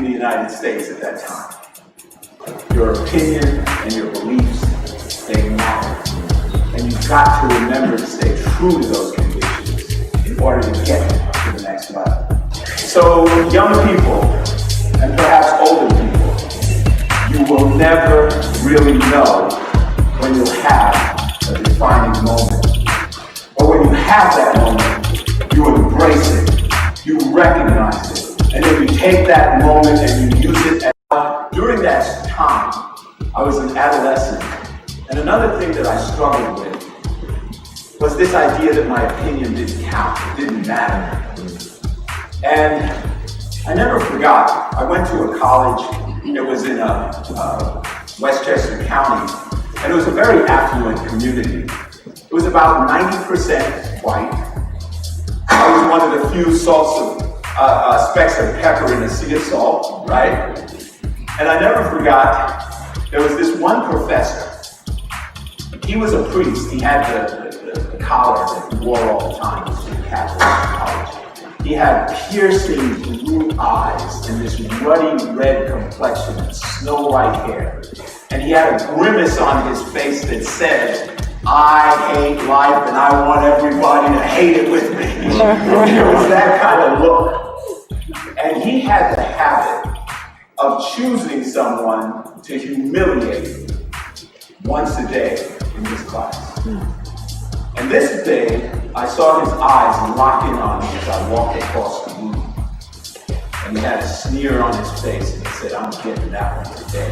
in the United States at that time. Your opinion and your beliefs, they matter. And you've got to remember to stay true to those convictions in order to get to the next level. So young people, and perhaps older people, you will never really know when you'll have a defining moment. But when you have that moment, you embrace it, you recognize it, and then you take that moment and you use it. During that time, I was an adolescent, and another thing that I struggled with was this idea that my opinion didn't count, it didn't matter. And I never forgot, I went to a college, it was in Westchester County, and it was a very affluent community. It was about 90% white. I was one of the few specks of pepper in a sea of salt, right? And I never forgot, there was this one professor. He was a priest. He had the collar that he wore all the time. He was in Catholic college. He had piercing blue eyes and this ruddy red complexion and snow white hair. And he had a grimace on his face that said, "I hate life and I want everybody to hate it with me." There was that kind of look. And he had the habit of choosing someone to humiliate once a day in his class. And this day, I saw his eyes lock in on me as I walked across the room. And he had a sneer on his face and he said, "I'm getting that one today."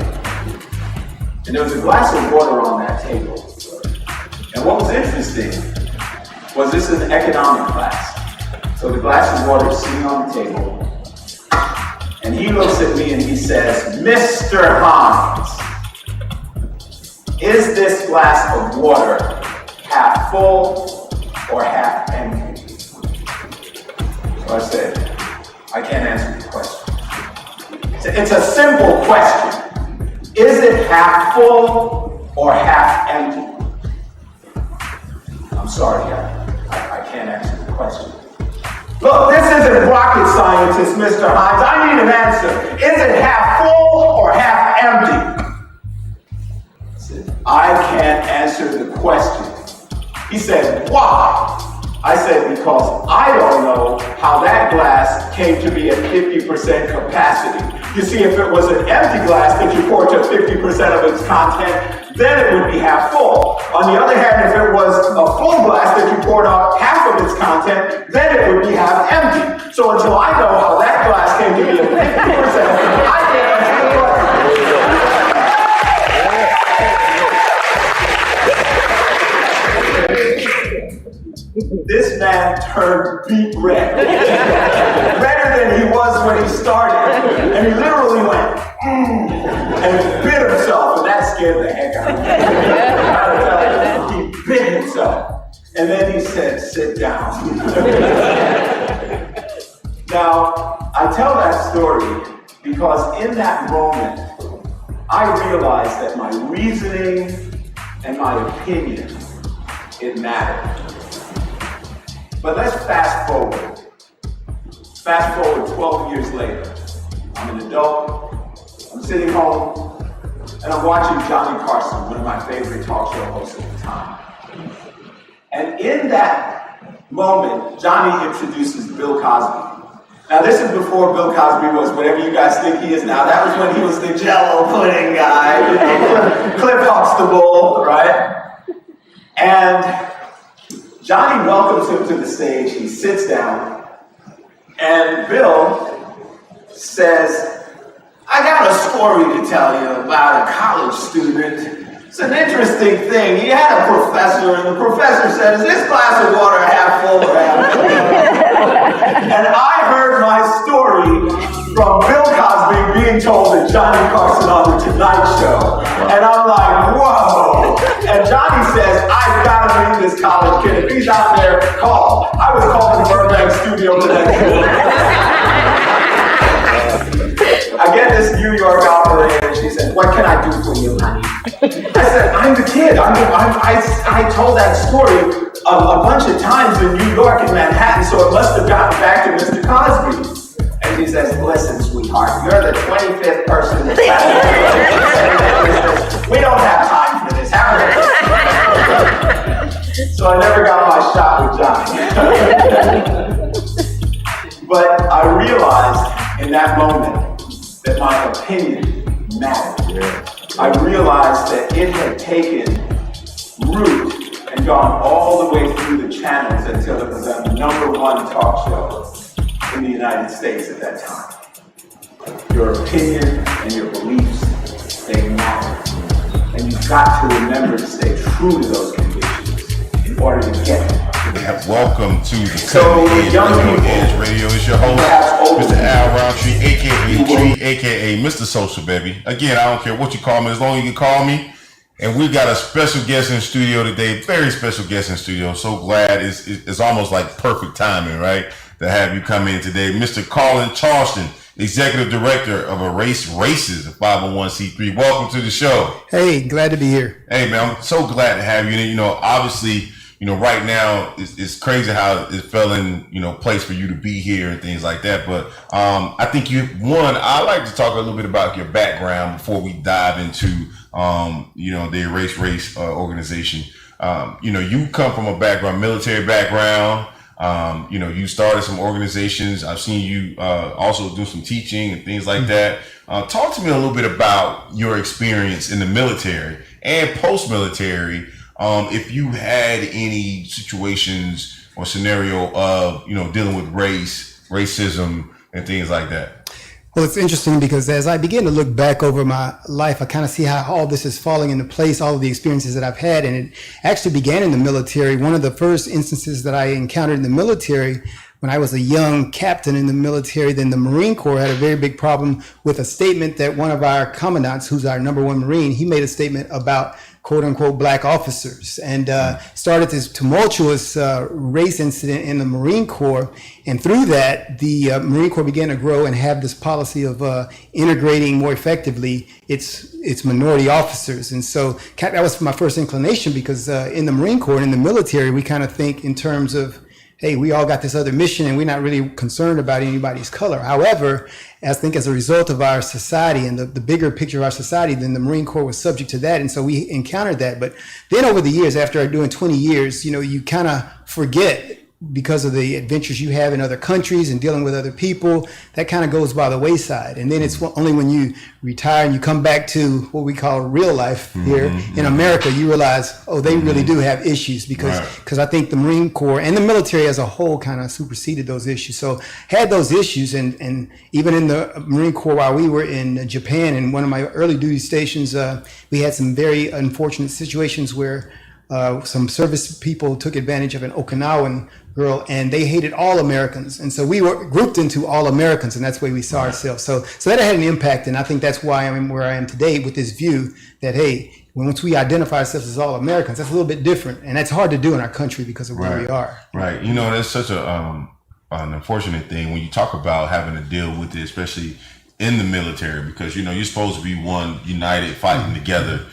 And there was a glass of water on that table. And what was interesting was this is an economic class. So the glass of water is sitting on the table. And he looks at me and he says, "Mr. Hines, is this glass of water half full or half empty?" So I said, "I can't answer the question." It's a simple question. Is it half full or half empty? I'm sorry, I can't answer the question. Look, this isn't rocket scientist, Mr. Hines. I need an answer. Is it half full or half empty? I said, "I can't answer the question." He said, "Why?" I said, "Because I don't know how that glass came to be at 50% capacity. You see, if it was an empty glass that you poured to 50% of its content, then it would be half full. On the other hand, if it was a full glass that you poured out half of its content, then it would be half empty. So until I know how that glass came to be at 50%, I can't answer the question." This man turned beet red. Redder than he was when he started. And he literally went, and bit himself, and that scared the heck out of me. He bit himself. And then he said, "Sit down." Now, I tell that story because in that moment, I realized that my reasoning and my opinion, it mattered. But let's fast forward. Fast forward 12 years later. I'm an adult, I'm sitting home, and I'm watching Johnny Carson, one of my favorite talk show hosts at the time. And in that moment, Johnny introduces Bill Cosby. Now this is before Bill Cosby was whatever you guys think he is now. That was when he was the Jell-O pudding guy, Cliff Huxtable, right? And Johnny welcomes him to the stage, he sits down, and Bill says, "I got a story to tell you about a college student. It's an interesting thing. He had a professor, and the professor said, 'Is this glass of water half full or half empty?'" And I heard my story from Bill Cosby being told to Johnny Carson on The Tonight Show. And I'm like, whoa. And Johnny says, "I've got to meet this college kid. If he's out there, call." I was calling the Burbank studio today. I get this New York operator, and she said, "What can I do for you, honey?" I said, "I'm the kid. I told that story a bunch of times in New York and Manhattan, so it must have gotten back to Mr. Cosby." And He says, listen, sweetheart, you're the 25th person that's we don't have time for this. So I never got my shot with Johnny. But I realized in that moment that my opinion mattered. I realized that it had taken root and gone all the way through the channels until it was a #1 talk show in the United States at that time. Your opinion and your beliefs, they matter. And you've got to remember to stay true to those convictions in order to get them. Welcome to the Cutting Edge Radio. It's your host, Mr. Al Roundtree, aka Tree, aka Mr. Social Baby. Again, I don't care what you call me, as long as you can call me. And we've got a special guest in the studio today, very special guest in the studio. So glad it's almost like perfect timing, right, to have you come in today. Mr. Colin Charleston, Executive Director of Erase Races, a 501c3. Welcome to the show. Hey, glad to be here. Hey, man, I'm so glad to have you. You know, obviously, you know, right now it's crazy how it fell in, you know, place for you to be here and things like that. But I think I'd like to talk a little bit about your background before we dive into, you know, the Erase Race organization. You know, you come from a military background. You know, you started some organizations. I've seen you also do some teaching and things like that. Talk to me a little bit about your experience in the military and post-military. If you had any situations or scenario of, you know, dealing with racism and things like that. Well, it's interesting because as I begin to look back over my life, I kind of see how all this is falling into place, all of the experiences that I've had. And it actually began in the military. One of the first instances that I encountered in the military, when I was a young captain in the military, then the Marine Corps had a very big problem with a statement that one of our commandants, who's our #1 Marine, he made a statement about quote unquote black officers, and started this tumultuous race incident in the Marine Corps. And through that, the Marine Corps began to grow and have this policy of integrating more effectively its minority officers. And so that was my first inclination, because in the Marine Corps and in the military, we kind of think in terms of, hey, we all got this other mission and we're not really concerned about anybody's color. However, I think as a result of our society and the bigger picture of our society, then the Marine Corps was subject to that. And so we encountered that. But then over the years, after doing 20 years, you know, you kind of forget, because of the adventures you have in other countries and dealing with other people, that kind of goes by the wayside. And then it's only when you retire and you come back to what we call real life here in America, you realize, oh, they really do have issues, because I think the Marine Corps and the military as a whole kind of superseded those issues. So had those issues, and even in the Marine Corps, while we were in Japan, in one of my early duty stations, we had some very unfortunate situations where some service people took advantage of an Okinawan girl, and they hated all Americans. And so we were grouped into all Americans, and that's the way we saw ourselves. So that had an impact, and I think that's why I'm where I am today, with this view that, hey, once we identify ourselves as all Americans, that's a little bit different. And that's hard to do in our country because of where we are. Right. You know, that's such an unfortunate thing when you talk about having to deal with it, especially in the military, because, you know, you're supposed to be one united, fighting together.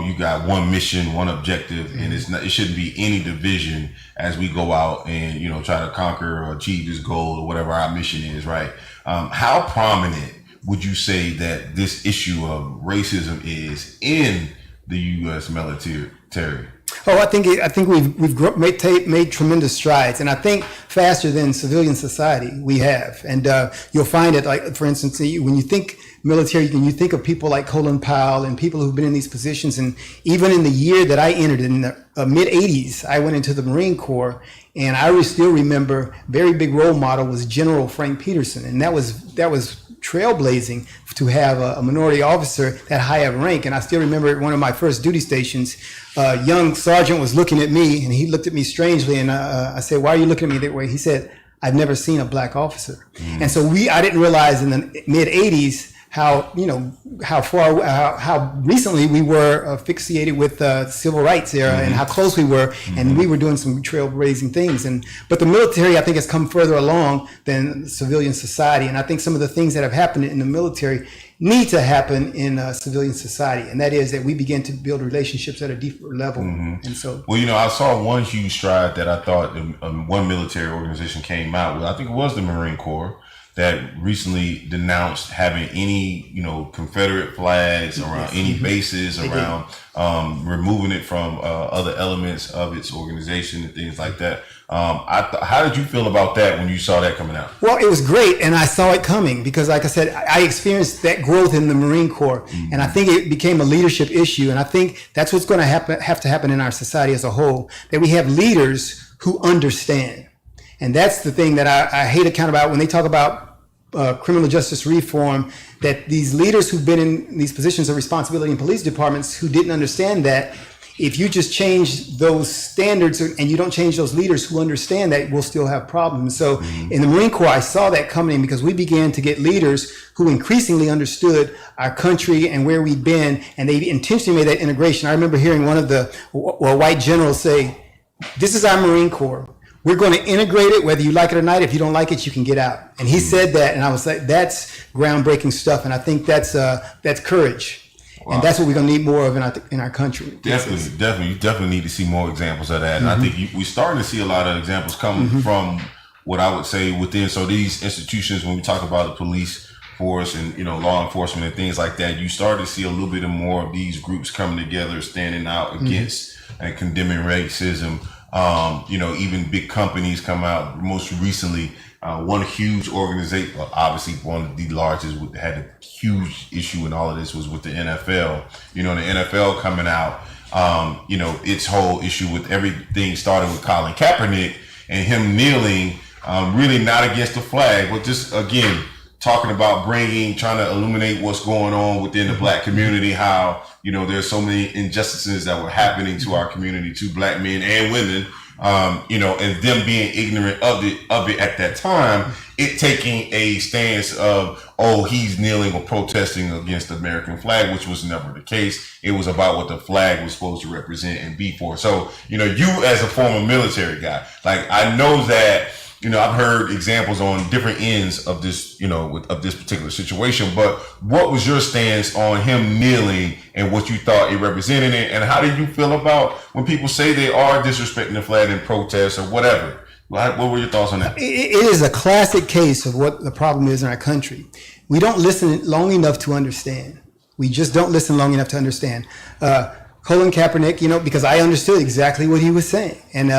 You got one mission, one objective, and it shouldn't be any division as we go out and, you know, try to conquer or achieve this goal or whatever our mission is, right? How prominent would you say that this issue of racism is in the U.S. military? Oh, I think we've made tremendous strides, and I think faster than civilian society we have. And you'll find it, like, for instance, when you think military, you think of people like Colin Powell and people who've been in these positions. And even in the year that I entered, in the mid 80s, I went into the Marine Corps, and I still remember very big role model was General Frank Peterson, and that was trailblazing to have a minority officer that high of rank. And I still remember at one of my first duty stations, a young sergeant was looking at me, and he looked at me strangely, and I said, "Why are you looking at me that way?" He said, "I've never seen a black officer." And so I didn't realize in the mid 80s how recently we were asphyxiated with the civil rights era, and how close we were, and we were doing some trailblazing things. But the military, I think, has come further along than civilian society, and I think some of the things that have happened in the military need to happen in civilian society, and that is that we begin to build relationships at a deeper level. And so, well, you know, I saw one huge stride that I thought one military organization came out with. I think it was the Marine Corps, that recently denounced having any, Confederate flags around any bases, around removing it from other elements of its organization and things like that. How did you feel about that when you saw that coming out? Well, it was great, and I saw it coming because, like I said, I experienced that growth in the Marine Corps, and I think it became a leadership issue, and I think that's what's going to have to happen in our society as a whole, that we have leaders who understand. And that's the thing that I hate to count about when they talk about criminal justice reform, that these leaders who've been in these positions of responsibility in police departments who didn't understand that if you just change those standards and you don't change those leaders who understand that, we'll still have problems. So in the Marine Corps, I saw that coming because we began to get leaders who increasingly understood our country and where we'd been, and they intentionally made that integration. I remember hearing one of the white generals say, "This is our Marine Corps. We're going to integrate it, whether you like it or not. If you don't like it, you can get out." And he said that, and I was like, that's groundbreaking stuff. And I think that's courage. Wow. And that's what we're going to need more of in our country. Definitely. You definitely need to see more examples of that. And I think we're starting to see a lot of examples coming from what I would say within. So these institutions, when we talk about the police force and, law enforcement and things like that, you start to see a little bit more of these groups coming together, standing out against and condemning racism. Even big companies come out. Most recently, one huge organization, well, obviously one of the largest, had a huge issue in all of this was with the NFL. The NFL coming out, its whole issue with everything started with Colin Kaepernick and him kneeling, really not against the flag, but just, again, talking about trying to illuminate what's going on within the black community, how, there's so many injustices that were happening to our community, to black men and women, and them being ignorant of it at that time, it taking a stance of, he's kneeling or protesting against the American flag, which was never the case. It was about what the flag was supposed to represent and be for. So, you as a former military guy, like, I know that, I've heard examples on different ends of this, of this particular situation, but what was your stance on him kneeling and what you thought it represented, and how did you feel about when people say they are disrespecting the flag in protest or whatever? What were your thoughts on that? It is a classic case of what the problem is in our country. We don't listen long enough to understand. We just don't listen long enough to understand. Colin Kaepernick, because I understood exactly what he was saying. And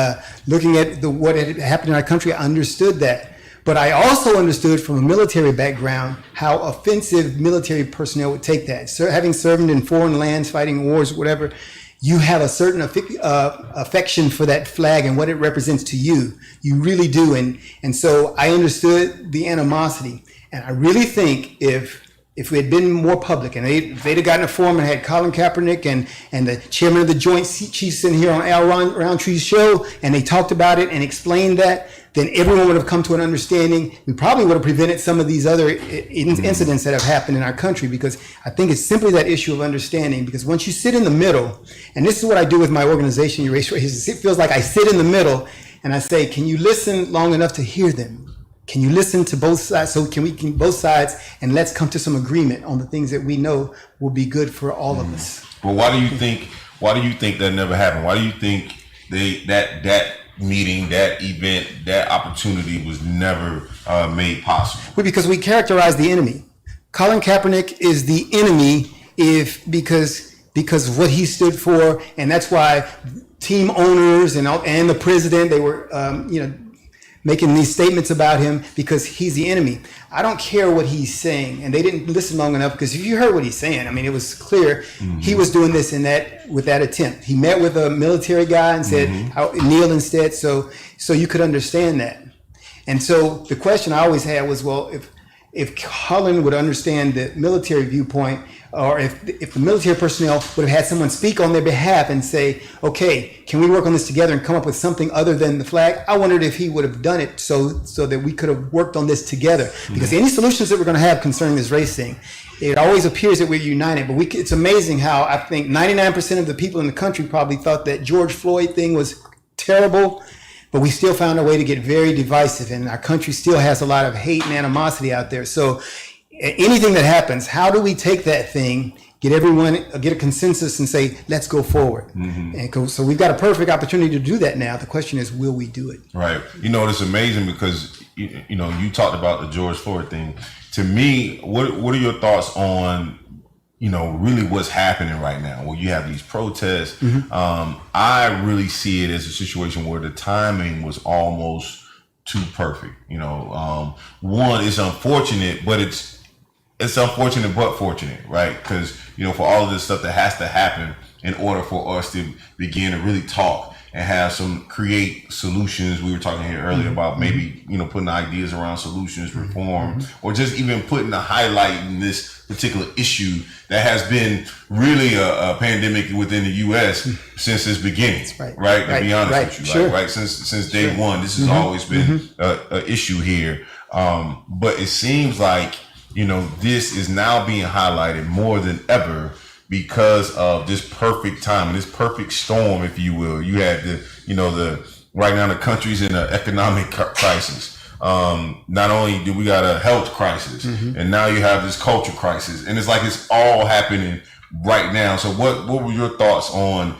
looking at what had happened in our country, I understood that. But I also understood from a military background how offensive military personnel would take that. So, having served in foreign lands, fighting wars, whatever, you have a certain affection for that flag and what it represents to you. You really do. And so I understood the animosity. And I really think if we had been more public and if they'd have gotten a forum and had Colin Kaepernick and the chairman of the Joint Chiefs sitting here on Al Roundtree's show, and they talked about it and explained that, then everyone would have come to an understanding. We probably would have prevented some of these other incidents that have happened in our country, because I think it's simply that issue of understanding. Because once you sit in the middle, and this is what I do with my organization, Erase Racism, it feels like I sit in the middle and I say, can you listen long enough to hear them? Can you listen to both sides? So can both sides, and let's come to some agreement on the things that we know will be good for all of us. Well, why do you think that never happened? Why do you think that meeting, that event, that opportunity was never made possible? Well, because we characterize the enemy. Colin Kaepernick is the enemy because of what he stood for, and that's why team owners and the president, they were making these statements about him, because he's the enemy. I don't care what he's saying, and they didn't listen long enough, because if you heard what he's saying, I mean, it was clear he was doing this with that attempt. He met with a military guy and said, kneel instead, so you could understand that. And so the question I always had was, well, if Colin would understand the military viewpoint, or if the military personnel would have had someone speak on their behalf and say, okay, can we work on this together and come up with something other than the flag? I wondered if he would have done it so that we could have worked on this together. Because any solutions that we're going to have concerning this race thing, it always appears that we're united. But it's amazing how I think 99% of the people in the country probably thought that George Floyd thing was terrible, but we still found a way to get very divisive, and our country still has a lot of hate and animosity out there. So anything that happens, how do we take that thing, get a consensus and say, let's go forward? And so we've got a perfect opportunity to do that now. The question is, will we do it? Right. It's amazing because, you talked about the George Floyd thing. To me, what are your thoughts on, really what's happening right now? Where you have these protests. I really see it as a situation where the timing was almost too perfect. One, it's unfortunate, but it's unfortunate but fortunate, right? Because, for all of this stuff that has to happen in order for us to begin to really talk and create solutions. We were talking here earlier about maybe, putting ideas around solutions, reform, or just even putting a highlight in this particular issue that has been really a pandemic within the U.S. since its beginning, right? To be honest with you, right? Since day one, this has always been an issue here. But it seems like, this is now being highlighted more than ever because of this perfect time, this perfect storm, if you will. You had right now the country's in an economic crisis. Not only do we got a health crisis, and now you have this culture crisis, and it's like it's all happening right now. So what were your thoughts on,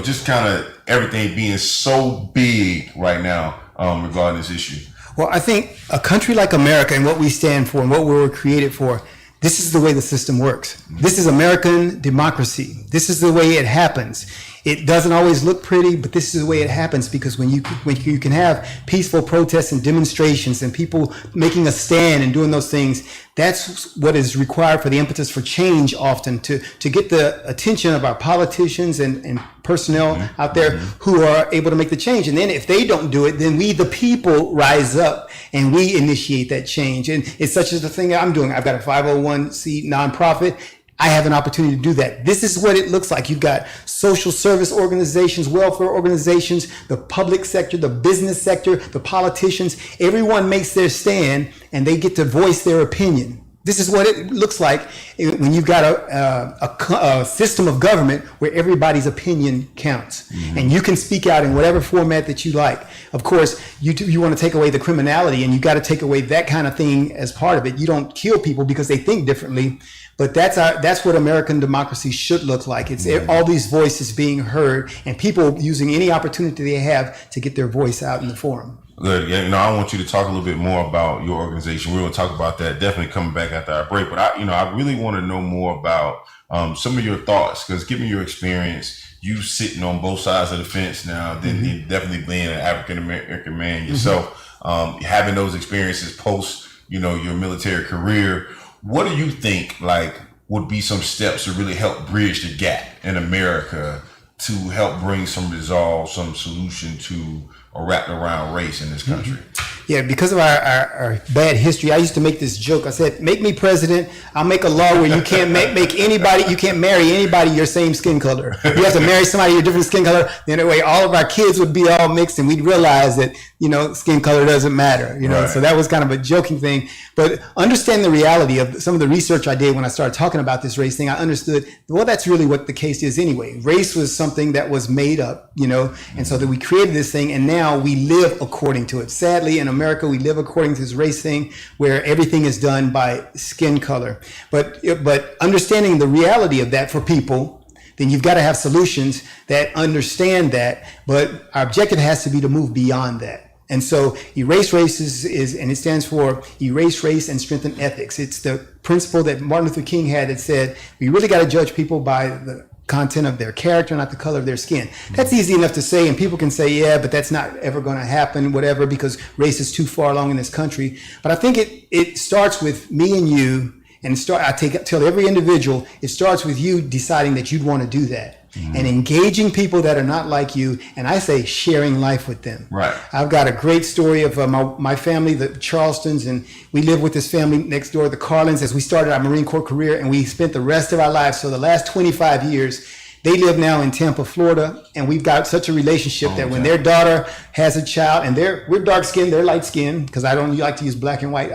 just kind of everything being so big right now regarding this issue? Well, I think a country like America and what we stand for and what we were created for, this is the way the system works. This is American democracy. This is the way it happens. It doesn't always look pretty, but this is the way it happens, because when you can have peaceful protests and demonstrations and people making a stand and doing those things, that's what is required for the impetus for change often, to get the attention of our politicians and personnel out there who are able to make the change. And then if they don't do it, then we, the people, rise up and we initiate that change. And it's such as the thing I'm doing. I've got a 501c nonprofit. I have an opportunity to do that. This is what it looks like. You've got social service organizations, welfare organizations, the public sector, the business sector, the politicians. Everyone makes their stand and they get to voice their opinion. This is what it looks like when you've got a system of government where everybody's opinion counts. And you can speak out in whatever format that you like. Of course, you want to take away the criminality, and you got to take away that kind of thing as part of it. You don't kill people because they think differently. But that's what American democracy should look like. It's all these voices being heard and people using any opportunity they have to get their voice out in the forum. Good. Yeah, I want you to talk a little bit more about your organization. We're going to talk about that definitely coming back after our break. But I really want to know more about some of your thoughts, because given your experience, you sitting on both sides of the fence now, then definitely being an African American man yourself, having those experiences post, your military career. What do you think would be some steps to really help bridge the gap in America to help bring some resolve, some solution to a wrapped around race in this country? Yeah, because of our bad history, I used to make this joke. I said, make me president. I'll make a law where you can't make anybody, you can't marry anybody your same skin color. You have to marry somebody your different skin color. Then that way all of our kids would be all mixed and we'd realize that, skin color doesn't matter, Right. So that was kind of a joking thing. But understand the reality of some of the research I did when I started talking about this race thing. I understood, well, that's really what the case is anyway. Race was something that was made up, and so that we created this thing, and now we live according to it. Sadly, in America, we live according to this race thing where everything is done by skin color. But understanding the reality of that for people, then you've got to have solutions that understand that. But our objective has to be to move beyond that. And so erase race and it stands for erase race and strengthen ethics. It's the principle that Martin Luther King had that said, we really got to judge people by the content of their character, not the color of their skin. That's easy enough to say, and people can say, yeah, but that's not ever going to happen, whatever, because race is too far along in this country. But I think it starts with me and you, and tell every individual, it starts with you deciding that you'd want to do that. And engaging people that are not like you, and I say sharing life with them. Right. I've got a great story of my family, the Charlestons, and we live with this family next door, the Carlins, as we started our Marine Corps career, and we spent the rest of our lives, so the last 25 years, they live now in Tampa, Florida, and we've got such a relationship that when their daughter has a child, and we're dark skinned, they're light skinned, because I don't like to use black and white.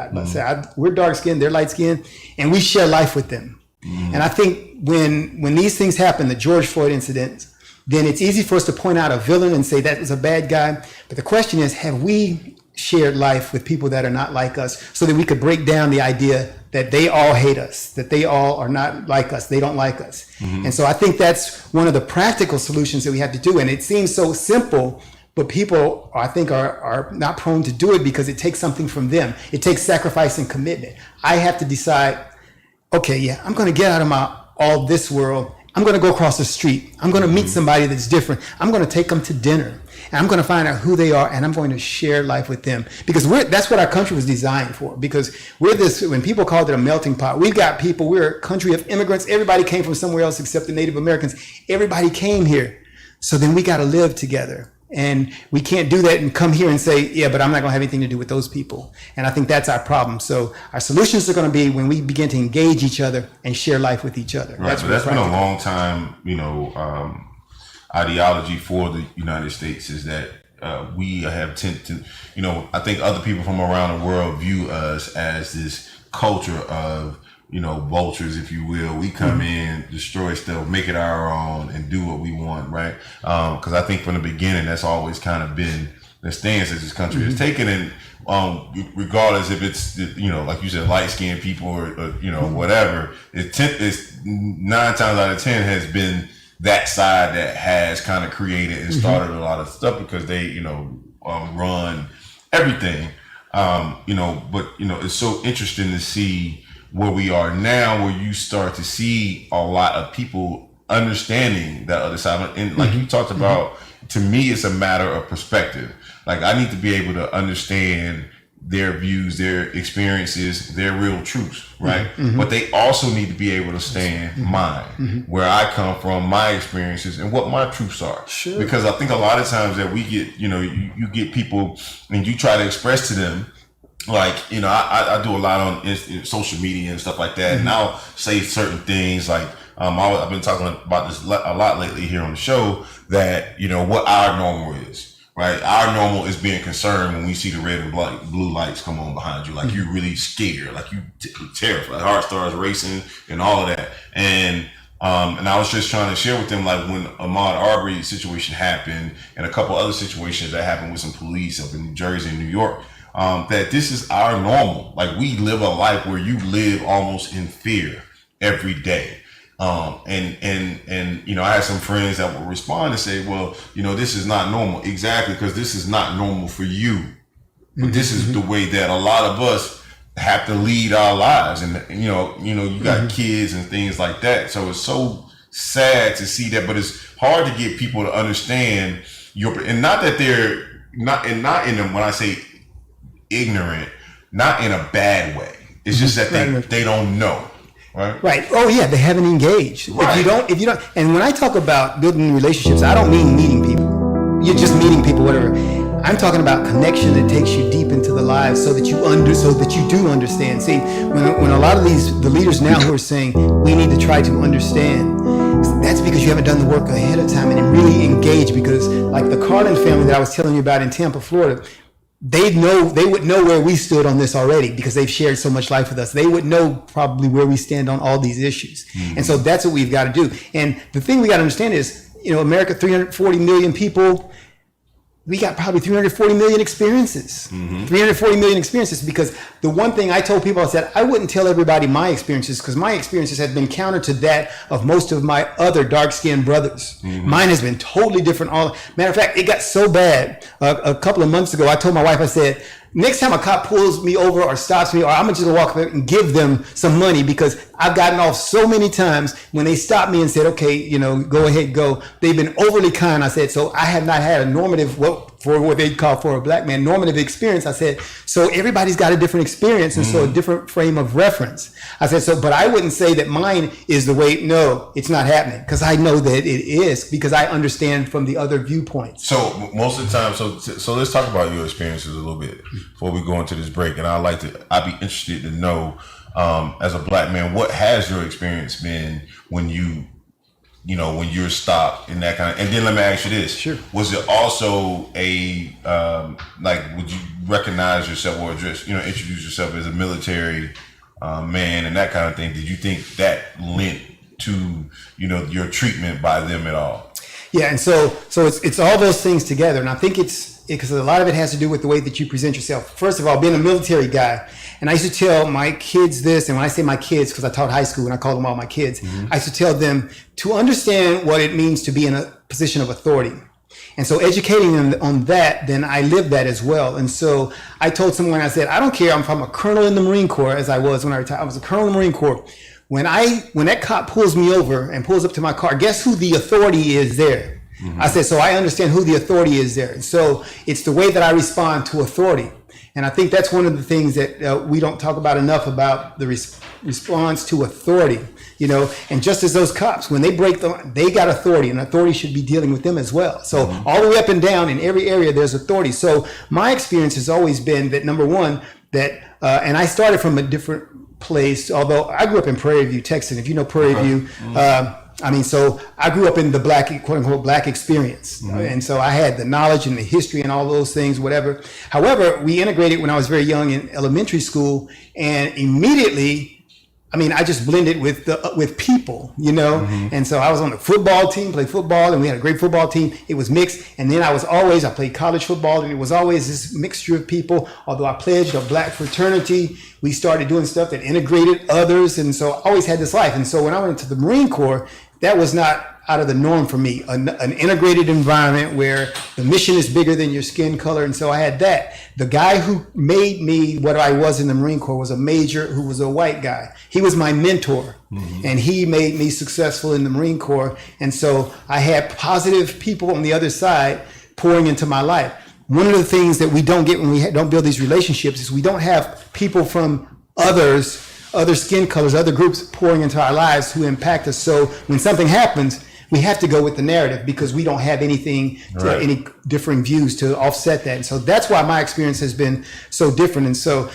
We're dark skinned, they're light skinned, and we share life with them. And I think when these things happen, the George Floyd incident, then it's easy for us to point out a villain and say that was a bad guy. But the question is, have we shared life with people that are not like us, so that we could break down the idea that they all hate us, that they all are not like us, they don't like us. And so I think that's one of the practical solutions that we have to do. And it seems so simple, but people, I think, are not prone to do it because it takes something from them. It takes sacrifice and commitment. I have to decide, okay, yeah, I'm going to get out of all this world. I'm going to go across the street. I'm going to meet somebody that's different. I'm going to take them to dinner. And I'm going to find out who they are, and I'm going to share life with them. Because that's what our country was designed for. Because when people called it a melting pot, we've got people, we're a country of immigrants. Everybody came from somewhere else except the Native Americans. Everybody came here. So then we got to live together. And we can't do that and come here and say, yeah, but I'm not going to have anything to do with those people. And I think that's our problem. So our solutions are going to be when we begin to engage each other and share life with each other. Right, that's been a long time, ideology for the United States is that we have tended to, I think other people from around the world view us as this culture of, vultures, if you will. We come in, destroy stuff, make it our own, and do what we want, right? Because I think from the beginning, that's always kind of been the stance that this country has taken. And regardless if it's, like you said, light-skinned people or whatever, it's 9 times out of 10 has been that side that has kind of created and started a lot of stuff because they, run everything. But it's so interesting to see where we are now, where you start to see a lot of people understanding that other side. And like you talked about, to me, it's a matter of perspective. Like I need to be able to understand their views, their experiences, their real truths, right? But they also need to be able to stand mine, where I come from, my experiences, and what my truths are. Sure. Because I think a lot of times that we get, you get people and you try to express to them, like, I do a lot on social media and stuff like that, and I'll say certain things like, I've been talking about this a lot lately here on the show, that, what our normal is. Right, our normal is being concerned when we see the red and blue lights come on behind you, like you're really scared, like you terrified, heart starts racing, and all of that. And I was just trying to share with them, like when Ahmaud Arbery situation happened, and a couple other situations that happened with some police up in New Jersey and New York, that this is our normal. Like we live a life where you live almost in fear every day. I had some friends that would respond and say, well, this is not normal. Exactly, because this is not normal for you. But this is the way that a lot of us have to lead our lives. And, you got kids and things like that. So it's so sad to see that, but it's hard to get people to understand and not that they're not in them, when I say ignorant, not in a bad way. It's just that they don't know. Right. Oh yeah, they haven't engaged. Right. If you don't, and when I talk about building relationships, I don't mean meeting people. You're just meeting people, whatever. I'm talking about connection that takes you deep into the lives, so that you do understand. See, when a lot of the leaders now who are saying we need to try to understand, that's because you haven't done the work ahead of time and really engage. Because like the Carlin family that I was telling you about in Tampa, Florida, they would know where we stood on this already because they've shared so much life with us. They would know probably where we stand on all these issues. And so that's what we've got to do. And the thing we got to understand is, America, 340 million people, we got probably 340 million experiences. 340 million experiences, because the one thing I told people, I said, I wouldn't tell everybody my experiences, because my experiences have been counter to that of most of my other dark-skinned brothers. Mine has been totally different. Matter of fact, it got so bad a couple of months ago, I told my wife, I said, next time a cop pulls me over or stops me, or I'm just gonna walk up and give them some money, because I've gotten off so many times when they stopped me and said, okay, go ahead, go. They've been overly kind. I said, so I have not had a normative, for what they call for a black man, normative experience. I said, so everybody's got a different experience, and so a different frame of reference. I said, but I wouldn't say that mine is the way. No, it's not happening, because I know that it is, because I understand from the other viewpoints. So most of the time, so let's talk about your experiences a little bit before we go into this break. And I'd be interested to know, as a black man, what has your experience been when when you're stopped and that kind of, and then let me ask you this. Sure. Was it also would you recognize yourself or just, introduce yourself as a military man and that kind of thing? Did you think that lent to, your treatment by them at all? Yeah. And so it's all those things together. And I think it's because a lot of it has to do with the way that you present yourself. First of all, being a military guy, and I used to tell my kids this, and when I say my kids, because I taught high school and I call them all my kids, I used to tell them to understand what it means to be in a position of authority. And so educating them on that, then I lived that as well. And so I told someone, I said, I don't care if I'm a colonel in the Marine Corps, as I was when I retired. I was a colonel in the Marine Corps. When that cop pulls me over and pulls up to my car, guess who the authority is there? I said, so I understand who the authority is there. And so it's the way that I respond to authority. And I think that's one of the things that we don't talk about enough, about the response to authority, you know. And just as those cops, when they they got authority, and authority should be dealing with them as well. So all the way up and down in every area, there's authority. So my experience has always been that, number one, that, and I started from a different place, although I grew up in Prairie View, Texas. If you know Prairie View, so I grew up in the black, quote unquote, black experience. And so I had the knowledge and the history and all those things, whatever. However, we integrated when I was very young in elementary school, and immediately, I just blended with people, you know. And so I was on the football team, played football, and we had a great football team. It was mixed. And then I played college football, and it was always this mixture of people. Although I pledged a black fraternity, we started doing stuff that integrated others. And so I always had this life. And so when I went to the Marine Corps, that was not out of the norm for me, an integrated environment where the mission is bigger than your skin color. And so I had that. The guy who made me what I was in the Marine Corps was a major who was a white guy. He was my mentor, and he made me successful in the Marine Corps. And so I had positive people on the other side pouring into my life. One of the things that we don't get when we don't build these relationships is we don't have people from other skin colors, other groups pouring into our lives who impact us. So when something happens, we have to go with the narrative because we don't have anything, any differing views to offset that. And so that's why my experience has been so different. And so,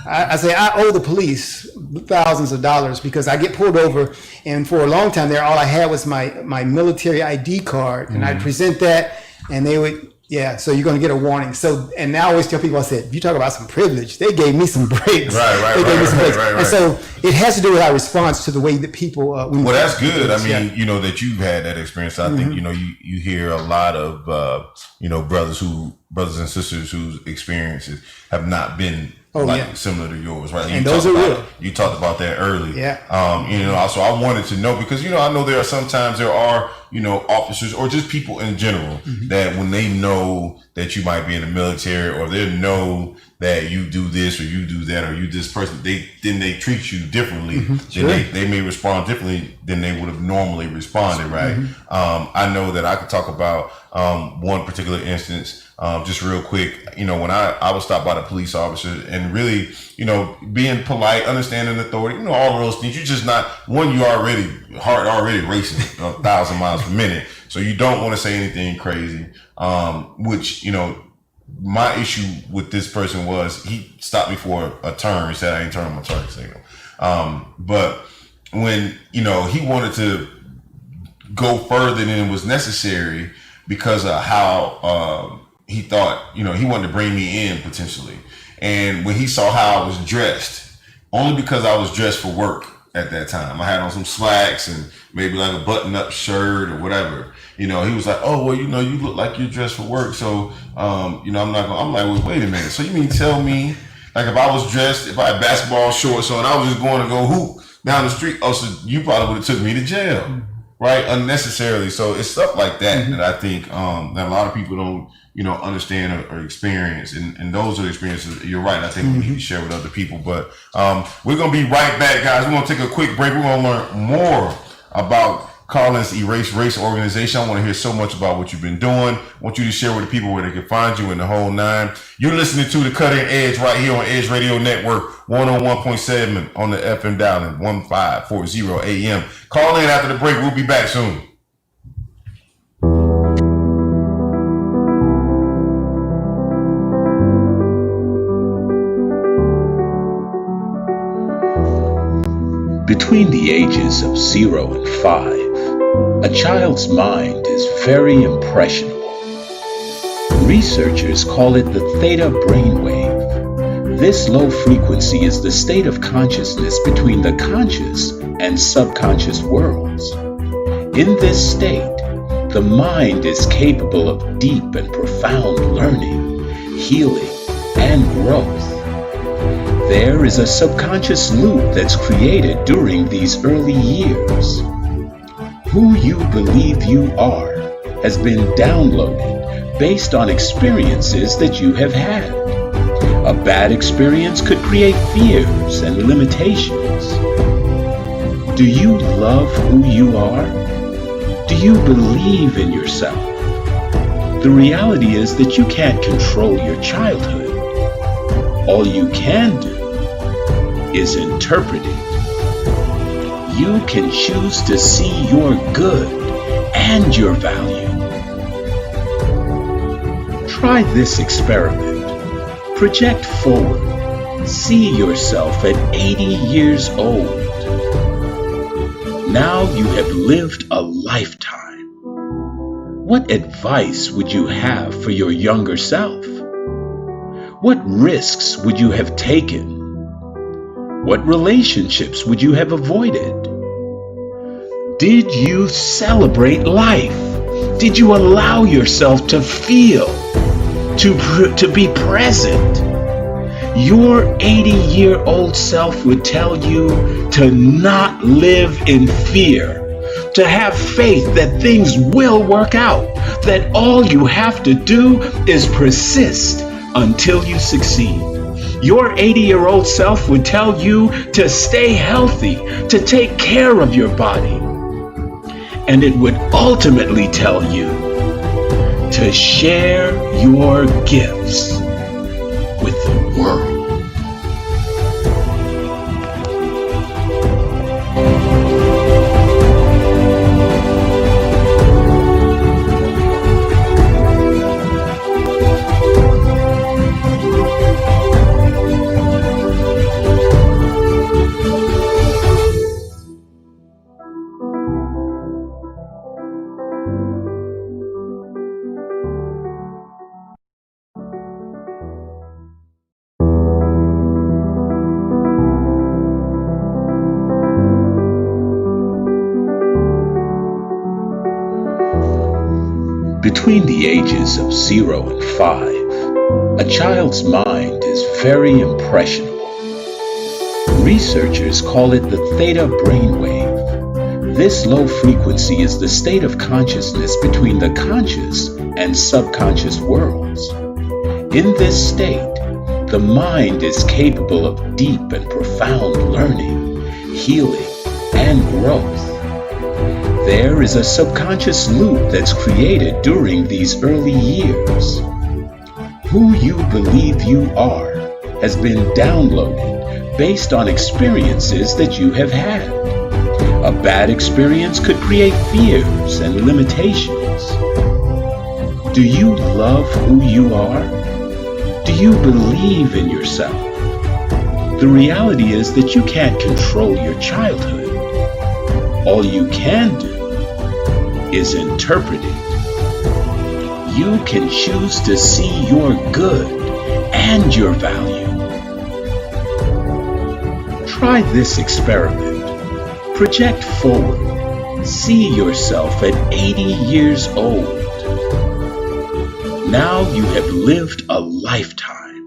I say I owe the police thousands of dollars because I get pulled over, and for a long time there, all I had was my military ID card, and I'd present that, and they would, so you're going to get a warning. So, and now I always tell people, I said, if you talk about some privilege, they gave me some breaks. Right. And so it has to do with our response to the way that people. Well, that's good. You know, that you've had that experience. I think, you know, you hear a lot of, brothers and sisters whose experiences have not been similar to yours, right? And those are real. You talked about that early. Yeah. So I wanted to know because, I know there are officers or just people in general that when they know that you might be in the military or they know that you do this or you do that or you this person, they treat you differently. They may respond differently than they would have normally responded, right? I know that I could talk about one particular instance just real quick. When I was stopped by the police officer and really, being polite, understanding authority, all of those things. You're just not heart already racing 1,000 miles per minute. So you don't want to say anything crazy, which, my issue with this person was he stopped me for a turn. He said I ain't turning my turn signal. But when, he wanted to go further than it was necessary because of how he thought, he wanted to bring me in potentially. And when he saw how I was dressed, only because I was dressed for work at that time, I had on some slacks and maybe like a button-up shirt or whatever. He was like, oh, well, you look like you're dressed for work. So, I'm like, well, wait a minute. So you mean tell me, like if I was dressed, if I had basketball shorts on, I was just going to go hoop down the street. Oh, so you probably would have took me to jail, right? Unnecessarily. So it's stuff like that that I think that a lot of people don't, understand or experience. And those are the experiences, you're right, I think we need to share with other people. But we're going to be right back, guys. We're going to take a quick break. We're going to learn more about Collins Erase Race organization. I want to hear so much about what you've been doing. I want you to share with the people where they can find you in the whole nine. You're listening to The Cutting Edge right here on Edge Radio Network 101.7 on the FM dial 1540 AM. Call in after the break. We'll be back soon. Between the ages of 0 and 5, a child's mind is very impressionable. Researchers call it the theta brainwave. This low frequency is the state of consciousness between the conscious and subconscious worlds. In this state, the mind is capable of deep and profound learning, healing, and growth. There is a subconscious loop that's created during these early years. Who you believe you are has been downloaded based on experiences that you have had. A bad experience could create fears and limitations. Do you love who you are? Do you believe in yourself? The reality is that you can't control your childhood. All you can do is interpret it. You can choose to see your good and your value. Try this experiment. Project forward. See yourself at 80 years old. Now you have lived a lifetime. What advice would you have for your younger self? What risks would you have taken? What relationships would you have avoided? Did you celebrate life? Did you allow yourself to feel, to be present? Your 80-year-old self would tell you to not live in fear, to have faith that things will work out, that all you have to do is persist until you succeed. Your 80-year-old self would tell you to stay healthy, to take care of your body. And it would ultimately tell you to share your gifts with the world. Between the ages of 0 and 5, a child's mind is very impressionable. Researchers call it the theta brainwave. This low frequency is the state of consciousness between the conscious and subconscious worlds. In this state, the mind is capable of deep and profound learning, healing, and growth. There is a subconscious loop that's created during these early years. Who you believe you are has been downloaded based on experiences that you have had. A bad experience could create fears and limitations. Do you love who you are? Do you believe in yourself? The reality is that you can't control your childhood. All you can do is interpret it. You can choose to see your good and your value. Try this experiment. Project forward. See yourself at 80 years old. Now you have lived a lifetime.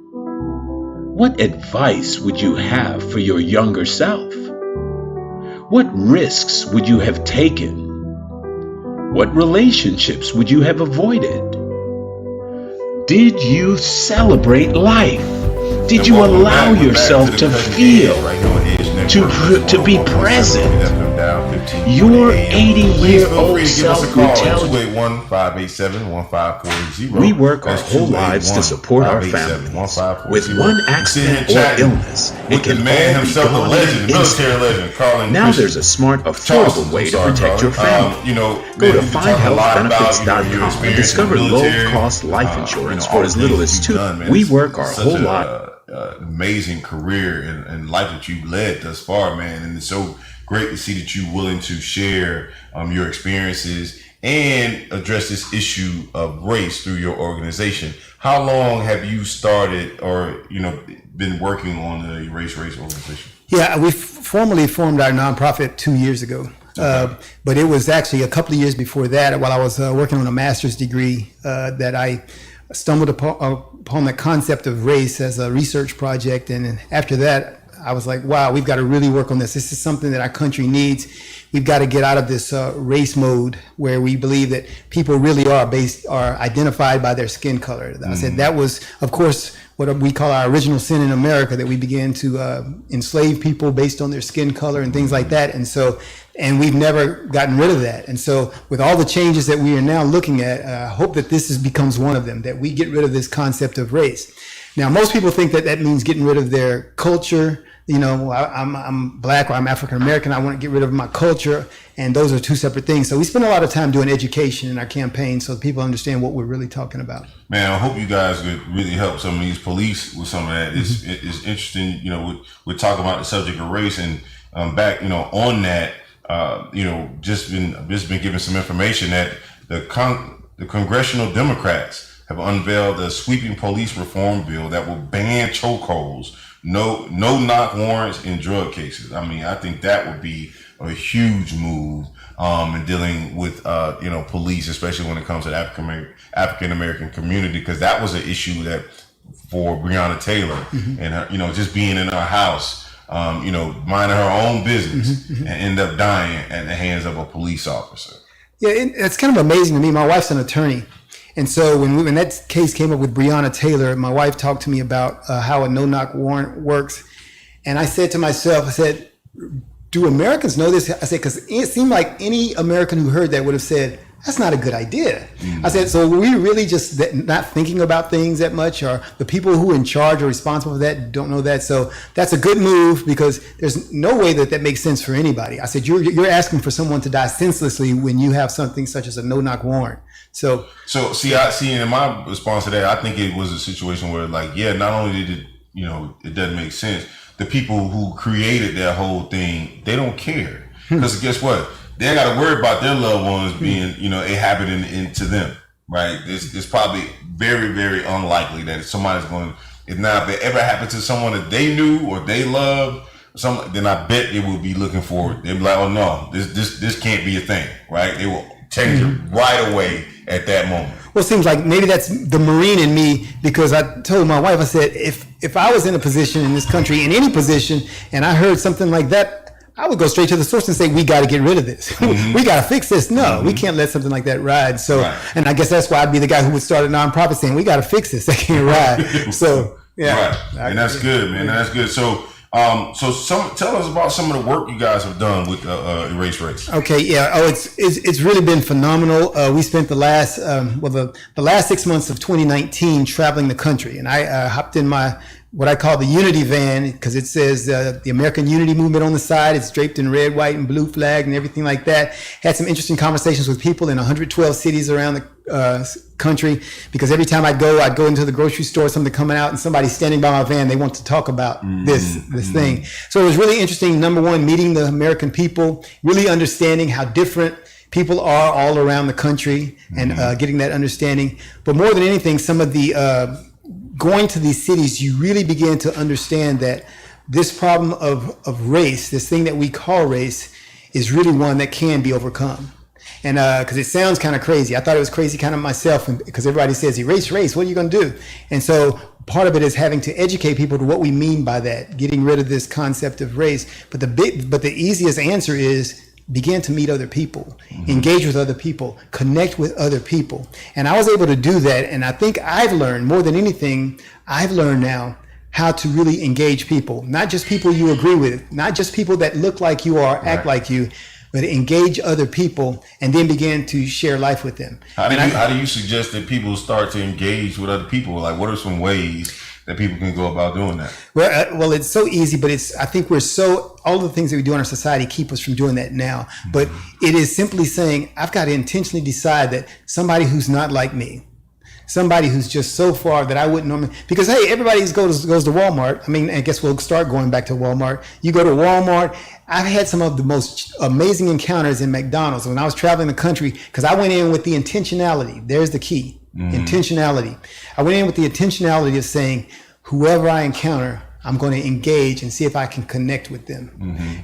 What advice would you have for your younger self? What risks would you have taken? What relationships would you have avoided? Did you celebrate life? Did you allow yourself to feel, to be present? Your 80-year-old self will tell you. We work our whole lives to support our families. With one accident or illness, it can all be gone in an instant. Now there's a smart, affordable way to protect your family. Go to findhealthbenefits.com and discover low-cost life insurance for as little as $2. We work our whole life. Amazing career and life that you've led thus far, man, and it's so great to see that you're willing to share your experiences and address this issue of race through your organization. How long have you started or been working on the Erase Race organization? Yeah, we formally formed our nonprofit 2 years ago. But it was actually a couple of years before that, while I was working on a master's degree, that I stumbled upon the concept of race as a research project. And after that, I was like, wow, we've got to really work on this. This is something that our country needs. We've got to get out of this race mode where we believe that people really are identified by their skin color. I said that was, of course, what we call our original sin in America, that we began to enslave people based on their skin color and things like that. And we've never gotten rid of that. And so with all the changes that we are now looking at, I hope that this becomes one of them, that we get rid of this concept of race. Now, most people think that that means getting rid of their culture. You know, I'm black or I'm African American. I want to get rid of my culture, and those are two separate things. So we spend a lot of time doing education in our campaign so that people understand what we're really talking about. Man, I hope you guys could really help some of these police with some of that. It's interesting, you know, we're talking about the subject of race, and back, you know, on that, you know, just been given some information that the congressional Democrats have unveiled a sweeping police reform bill that will ban chokeholds, no knock warrants in drug cases. I mean, I think that would be a huge move in dealing with you know, police, especially when it comes to the African American community, because that was an issue that for Breonna Taylor and her, you know, just being in her house, you know, minding her own business and end up dying at the hands of a police officer. Yeah, it's kind of amazing to me. My wife's an attorney. And so when that case came up with Breonna Taylor, my wife talked to me about how a no-knock warrant works. And I said to myself, I said, do Americans know this? I said, because it seemed like any American who heard that would have said, that's not a good idea. I said, so were we really just not thinking about things that much, or the people who are in charge or responsible for that don't know that? So that's a good move, because there's no way that makes sense for anybody. I said, you're asking for someone to die senselessly when you have something such as a no-knock warrant. So see, in my response to that, I think it was a situation where, like, yeah, not only did it, you know, it doesn't make sense, the people who created that whole thing, they don't care. Because guess what? They ain't got to worry about their loved ones being, you know, it happening to them, right? It's probably very, very unlikely that if somebody's going, if it ever happened to someone that they knew or they loved, then I bet they would be looking for it. They'd be like, oh no, this can't be a thing, right? They will change it right away at that moment. Well, it seems like maybe that's the Marine in me, because I told my wife, I said, if I was in a position in this country, in any position, and I heard something like that, I would go straight to the source and say, we got to get rid of this. We got to fix this. No, we can't let something like that ride. So, and I guess that's why I'd be the guy who would start a nonprofit saying, we got to fix this. That can't ride. So, yeah. Right. And that's good, man. That's good. So, tell us about some of the work you guys have done with Erase Race. Okay, yeah. Oh, it's really been phenomenal. We spent the last the last 6 months of 2019 traveling the country, and I hopped in what I call the Unity van, because it says the American Unity Movement on the side. It's draped in red, white, and blue flag and everything like that. Had some interesting conversations with people in 112 cities around the country, because every time I'd go into the grocery store, something coming out, and somebody's standing by my van. They want to talk about this thing. So it was really interesting. Number one, meeting the American people, really understanding how different people are all around the country, and getting that understanding. But more than anything, some of the going to these cities, you really begin to understand that this problem of race, this thing that we call race, is really one that can be overcome. And because it sounds kind of crazy. I thought it was crazy kind of myself, because everybody says, erase race, what are you going to do? And so part of it is having to educate people to what we mean by that, getting rid of this concept of race. But the easiest answer is begin to meet other people, engage with other people, connect with other people. And I was able to do that. And I think I've learned, more than anything, I've learned now how to really engage people, not just people you agree with, not just people that look like you or act like you, but engage other people and then begin to share life with them. How do you suggest that people start to engage with other people? Like, what are some ways that people can go about doing that? Well, it's so easy, but I think all the things that we do in our society keep us from doing that now. But it is simply saying, I've got to intentionally decide that somebody who's not like me, somebody who's just so far that I wouldn't normally, because hey, everybody goes to Walmart. I mean, I guess we'll start going back to Walmart. You go to Walmart. I've had some of the most amazing encounters in McDonald's when I was traveling the country, because I went in with the intentionality. There's the key. Intentionality. I went in with the intentionality of saying, whoever I encounter, I'm going to engage and see if I can connect with them.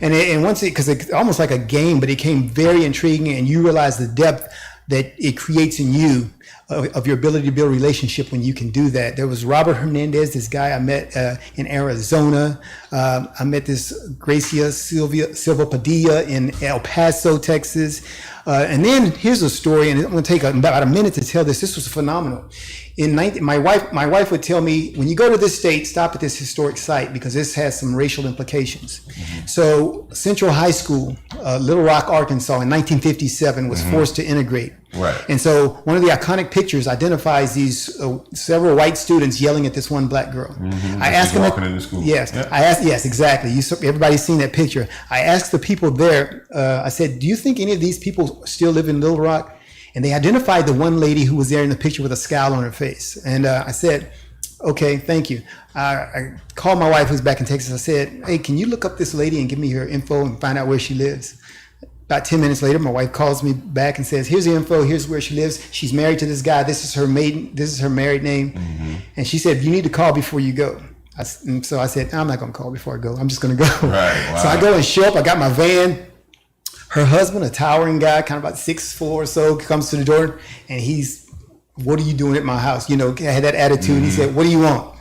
And once because it's almost like a game, but it became very intriguing, and you realize the depth that it creates in you of your ability to build a relationship when you can do that. There was Robert Hernandez, this guy I met in Arizona. I met this Gracia Silva Padilla in El Paso, Texas. And then here's a story, and I'm going to take about a minute to tell this. This was phenomenal. My wife would tell me, when you go to this state, stop at this historic site because this has some racial implications. So Central High School, Little Rock, Arkansas, in 1957 was forced to integrate. Right. And so one of the iconic pictures identifies these several white students yelling at this one black girl. I asked them, walking into school. Yes, Yeah. I asked, yes, exactly. Everybody's seen that picture. I asked the people there, I said, do you think any of these people still live in Little Rock? And they identified the one lady who was there in the picture with a scowl on her face. And I said, okay, thank you. I called my wife who's back in Texas. I said, hey, can you look up this lady and give me her info and find out where she lives? About 10 minutes later, my wife calls me back and says, here's the info, here's where she lives. She's married to this guy. This is her married name. And she said, you need to call before you go. So I said, I'm not going to call before I go. I'm just going to go. Right. Wow. So I go and show up. I got my van. Her husband, a towering guy, kind of about 6'4" or so, comes to the door, and he's, what are you doing at my house? You know, I had that attitude. He said, what do you want?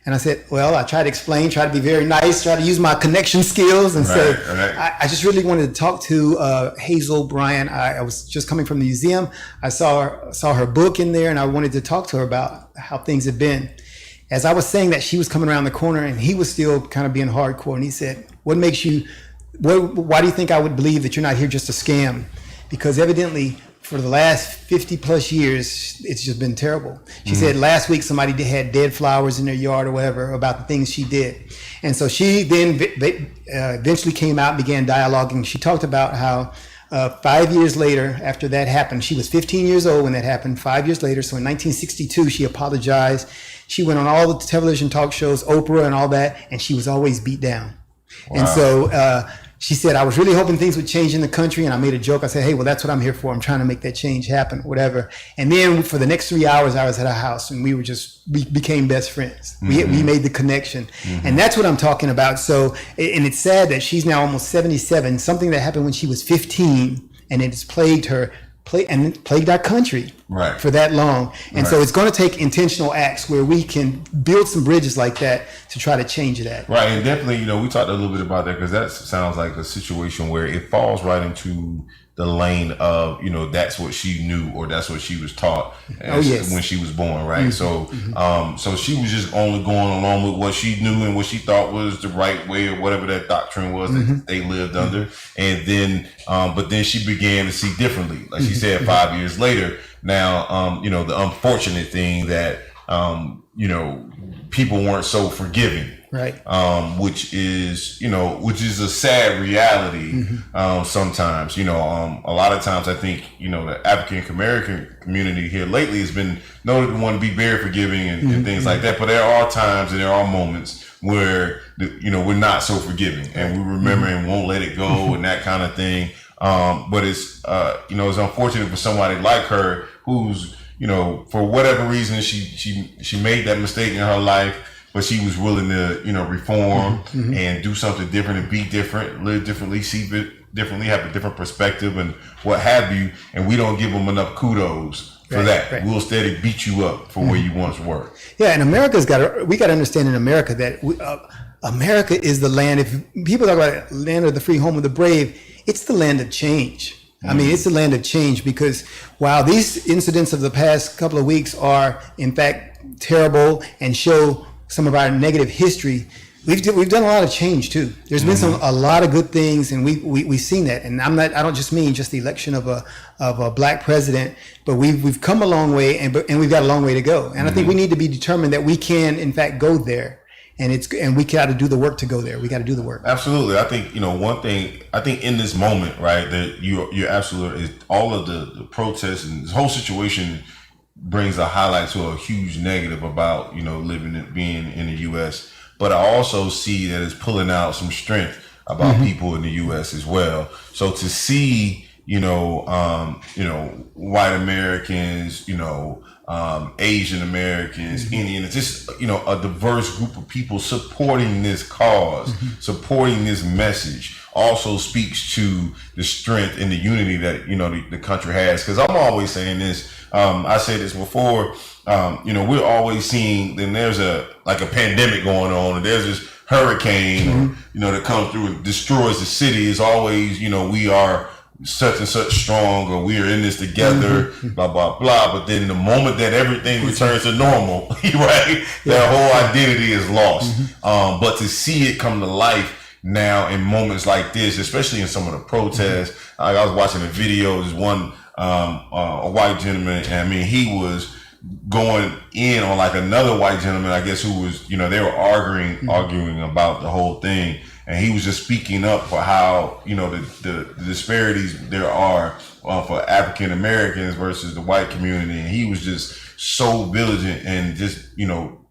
And I said, well, I try to explain, try to be very nice, try to use my connection skills, and say, I just really wanted to talk to Hazel Bryan. I was just coming from the museum. I saw her book in there, and I wanted to talk to her about how things had been. As I was saying that, she was coming around the corner, and he was still kind of being hardcore. And he said, why do you think I would believe that you're not here just to scam? Because evidently, for the last 50 plus years, it's just been terrible. She said last week somebody had dead flowers in their yard or whatever about the things she did. And so she then eventually came out and began dialoguing. She talked about how 5 years later, after that happened, she was 15 years old when that happened, 5 years later. So in 1962, she apologized. She went on all the television talk shows, Oprah and all that, and she was always beat down. Wow. And so she said, I was really hoping things would change in the country. And I made a joke. I said, hey, well, that's what I'm here for. I'm trying to make that change happen, whatever. And then for the next 3 hours, I was at her house, and we became best friends. We made the connection. And that's what I'm talking about. So, and it's sad that she's now almost 77, something that happened when she was 15, and it's plagued her. And plagued our country for that long. And so it's going to take intentional acts where we can build some bridges like that to try to change that. Right. And definitely, we talked a little bit about that because that sounds like a situation where it falls right into the lane of, that's what she knew or that's what she was taught when she was born. Right. So she was just only going along with what she knew and what she thought was the right way or whatever that doctrine was that they lived under. And then, but then she began to see differently. Like she said, 5 years later, now, the unfortunate thing that, people weren't so forgiving. Right. Which is a sad reality. Sometimes, a lot of times I think, the African American community here lately has been noted to want to be very forgiving and things like that. But there are times and there are moments where, we're not so forgiving and we remember and won't let it go and that kind of thing. But it's, it's unfortunate for somebody like her who's, for whatever reason, she made that mistake in her life. But she was willing to, reform and do something different and be different, live differently, see it differently, have a different perspective and what have you. And we don't give them enough kudos for that. Right. We'll steady beat you up for where you once were. Yeah, and we got to understand in America that America is the land. If people talk about land of the free, home of the brave, it's the land of change. I mean, it's the land of change because while these incidents of the past couple of weeks are in fact terrible and show some of our negative history, we've done a lot of change too. There's been a lot of good things, and we've seen that. And I don't just mean just the election of a black president, but we've come a long way, and we've got a long way to go. And I think we need to be determined that we can in fact go there, and we got to do the work to go there. We got to do the work. Absolutely. I think one thing I think in this moment, right, that you're absolutely is all of the protests and this whole situation brings a highlight to a huge negative about, living and being in the U.S. But I also see that it's pulling out some strength about people in the U.S. as well. So to see, white Americans, Asian Americans, Indian, it's just, a diverse group of people supporting this cause, supporting this message also speaks to the strength and the unity that, the country has. Cause I'm always saying this, I said this before, we're always seeing, then there's a pandemic going on, and there's this hurricane, that comes through and destroys the city. It's always, we are such and such strong, or we are in this together, blah, blah, blah. But then the moment that everything returns to normal, right, that whole identity is lost. But to see it come to life now in moments like this, especially in some of the protests, I was watching a video, there's one, a white gentleman, and I mean, he was going in on like another white gentleman, I guess, who was, they were arguing about the whole thing. And he was just speaking up for how, the disparities there are for African Americans versus the white community. And he was just so vigilant and just,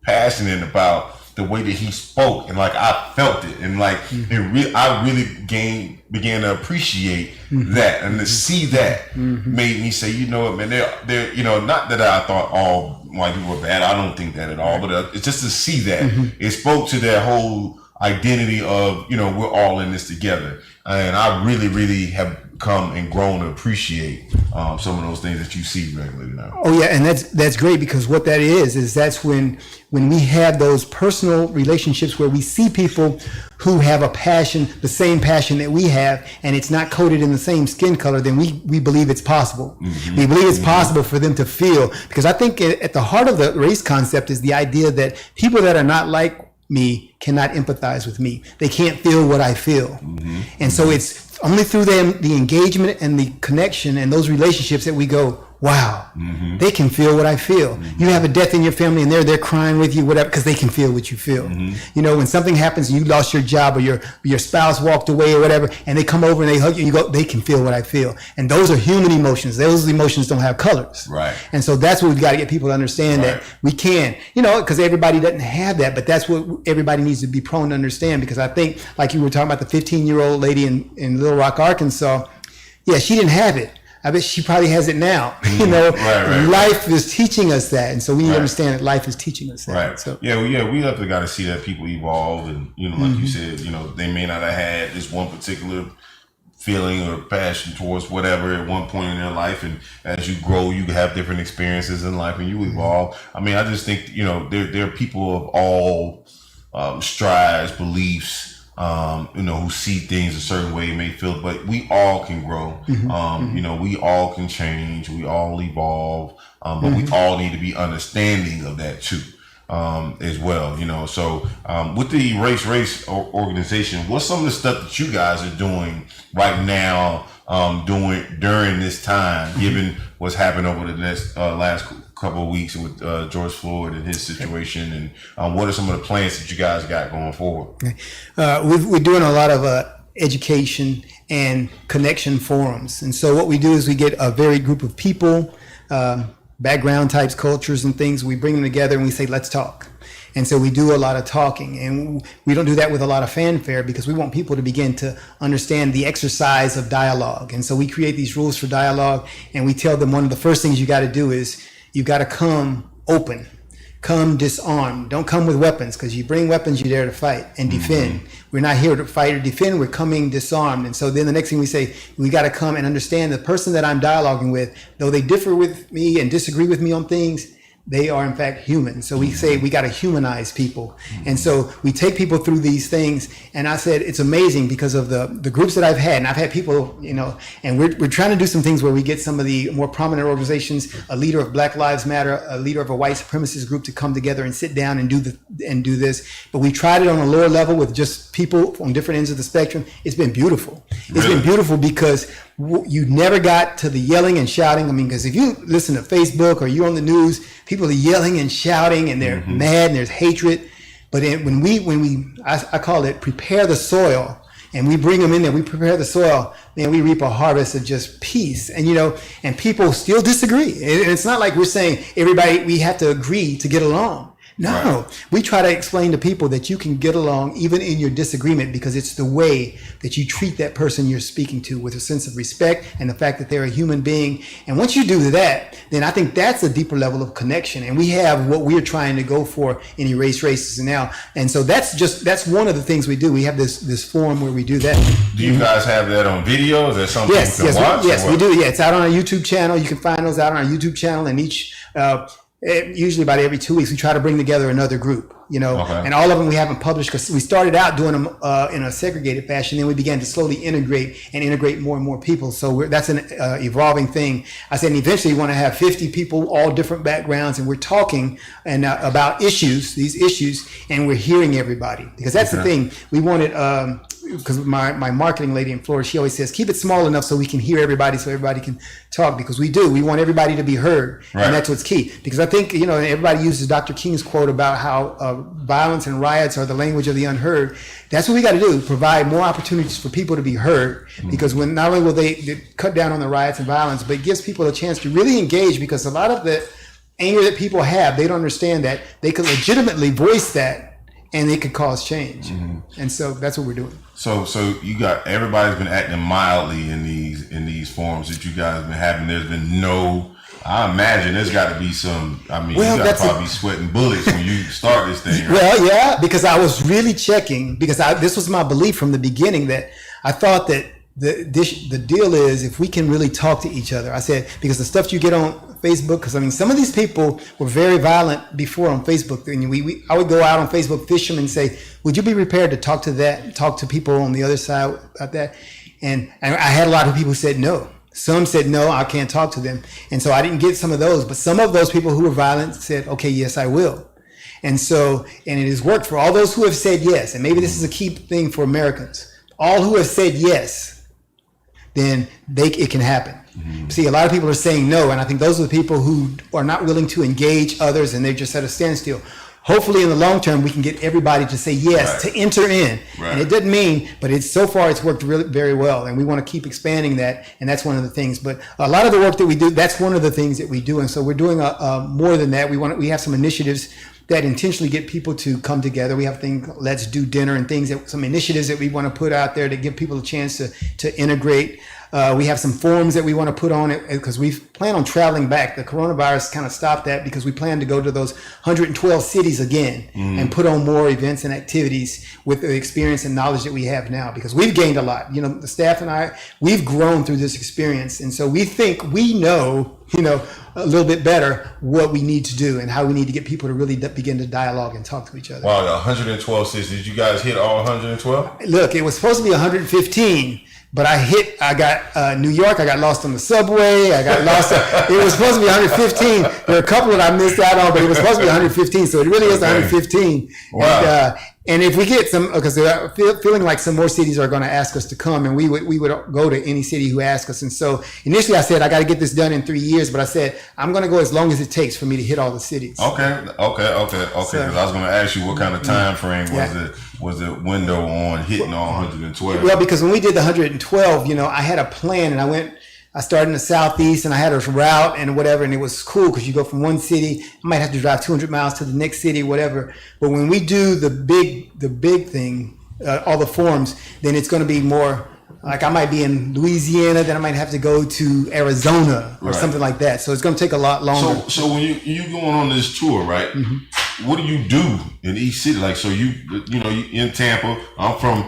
passionate about the way that he spoke. And like, I felt it. And like, I really began to appreciate that. And to see that made me say, what, man, they're, not that I thought all white people were bad. I don't think that at all. But it's just to see that. It spoke to that whole identity of, we're all in this together. And I really, really have come and grown to appreciate some of those things that you see regularly now. Oh yeah, and that's great, because what that is that's when we have those personal relationships where we see people who have a passion, the same passion that we have, and it's not coated in the same skin color, then we believe it's possible. We believe it's possible for them to feel, because I think at the heart of the race concept is the idea that people that are not like me cannot empathize with me. They can't feel what I feel. And so it's only through them, the engagement and the connection and those relationships, that we go, wow, they can feel what I feel. You have a death in your family and they're crying with you, whatever, because they can feel what you feel. When something happens and you lost your job, or your spouse walked away or whatever, and they come over and they hug you, you go, they can feel what I feel. And those are human emotions. Those emotions don't have colors. Right. And so that's what we've got to get people to understand, that we can, because everybody doesn't have that, but that's what everybody needs to be prone to understand. Because I think, like you were talking about the 15-year-old lady in Little Rock, Arkansas, yeah, she didn't have it. I bet she probably has it now. Life is teaching us that, and so we need to understand that life is teaching us that. Right. So we have to got to see that people evolve, and like you said, they may not have had this one particular feeling or passion towards whatever at one point in their life, and as you grow, you have different experiences in life, and you evolve. I mean, I just think there are people of all strides, beliefs. Who see things a certain way, may feel, but we all can grow. We all can change. We all evolve. But we all need to be understanding of that too, as well. So with the Race organization, what's some of the stuff that you guys are doing right now, during this time, given what's happened over the last couple of weeks with George Floyd and his situation, and what are some of the plans that you guys got going forward? We're doing a lot of education and connection forums, and so what we do is we get a varied group of people, background types, cultures, and things. We bring them together and we say, let's talk. And so we do a lot of talking, and we don't do that with a lot of fanfare, because we want people to begin to understand the exercise of dialogue. And so we create these rules for dialogue, and we tell them one of the first things you got to do is you got to come open, come disarmed. Don't come with weapons, because you bring weapons, you're there to fight and defend. We're not here to fight or defend. We're coming disarmed. And so then the next thing we say, we got to come and understand the person that I'm dialoguing with, though they differ with me and disagree with me on things, they are in fact human. So we say we got to humanize people. And so we take people through these things. And I said, it's amazing because of the groups that I've had. And I've had people, and we're trying to do some things where we get some of the more prominent organizations, a leader of Black Lives Matter, a leader of a white supremacist group, to come together and sit down and do this. But we tried it on a lower level with just people on different ends of the spectrum. It's been beautiful. It's been beautiful because you never got to the yelling and shouting. I mean, because if you listen to Facebook or you're on the news, people are yelling and shouting and they're mad and there's hatred. But when I call it prepare the soil, and we bring them in there, we prepare the soil, then we reap a harvest of just peace. And and people still disagree. It's not like we're saying everybody, we have to agree to get along. No, we try to explain to people that you can get along even in your disagreement because it's the way that you treat that person you're speaking to with a sense of respect and the fact that they're a human being. And once you do that, then I think that's a deeper level of connection. And we have what we're trying to go for in Erase Racism now. And so that's one of the things we do. We have this forum where we do that. Do you guys have that on video? Is that something Yes, you can watch? we do. Yeah, it's out on our YouTube channel. You can find those out on our YouTube channel, and usually about every 2 weeks, we try to bring together another group, and all of them we haven't published because we started out doing them in a segregated fashion. Then we began to slowly integrate more and more people. So that's an evolving thing. I said, and eventually we want to have 50 people, all different backgrounds, and we're talking about these issues, and we're hearing everybody because that's the thing. We wanted, because my marketing lady in Florida, she always says, keep it small enough so we can hear everybody, so everybody can talk, because we want everybody to be heard. Right. And that's what's key. Because I think, everybody uses Dr. King's quote about how violence and riots are the language of the unheard. That's what we got to do, provide more opportunities for people to be heard, because when not only will they cut down on the riots and violence, but it gives people a chance to really engage, because a lot of the anger that people have, they don't understand that they could legitimately voice that and it could cause change. And so that's what we're doing. So everybody's been acting mildly in these forums that you guys been having. There's been I imagine there's got to be some. I mean, you got to probably be sweating bullets when you start this thing. Right? Well, yeah, because I was really checking, because this was my belief from the beginning, that I thought that the deal is if we can really talk to each other. I said, because the stuff you get on Facebook, because some of these people were very violent before on Facebook. And I would go out on Facebook, fish them, and say, would you be prepared to talk to people on the other side about that? And I had a lot of people who said no. Some said, no, I can't talk to them. And so I didn't get some of those. But some of those people who were violent said, okay, yes, I will. And it has worked for all those who have said yes. And maybe this is a key thing for Americans. All who have said yes, then it can happen. See, a lot of people are saying no, and I think those are the people who are not willing to engage others, and they're just at a standstill. Hopefully, in the long term, we can get everybody to say yes, to enter in. Right. And it doesn't mean, but so far it's worked really very well, and we want to keep expanding that, and that's one of the things. But a lot of the work that we do, that's one of the things that we do, and so we're doing more than that. We have some initiatives that intentionally get people to come together. We have things, Let's Do Dinner, and some initiatives that we want to put out there to give people a chance to integrate. We have some forums that we want to put on it because we plan on traveling back. The coronavirus kind of stopped that because we plan to go to those 112 cities again and put on more events and activities with the experience and knowledge that we have now, because we've gained a lot. The staff and I, we've grown through this experience. And so we think we know, a little bit better what we need to do and how we need to get people to really begin to dialogue and talk to each other. Wow, 112 cities. Did you guys hit all 112? Look, it was supposed to be 115. But I got New York. I got lost on the subway. I got lost. It was supposed to be 115. There are a couple that I missed out on, but it was supposed to be 115. So it really is 115. Wow. And if we get some, because they're feeling like some more cities are going to ask us to come, and we would go to any city who asks us. And so initially I said, I got to get this done in 3 years, but I said, I'm going to go as long as it takes for me to hit all the cities. Okay. Because I was going to ask you what kind of time frame was the window on hitting all 112? Well, because when we did the 112, I had a plan, and I started in the Southeast, and I had a route and whatever, and it was cool because you go from one city, I might have to drive 200 miles to the next city, whatever. But when we do the big thing, all the forums, then it's going to be more like I might be in Louisiana, then I might have to go to Arizona or something like that. So it's going to take a lot longer. So when you going on this tour, right? What do you do in each city? Like, so you in Tampa. I'm from,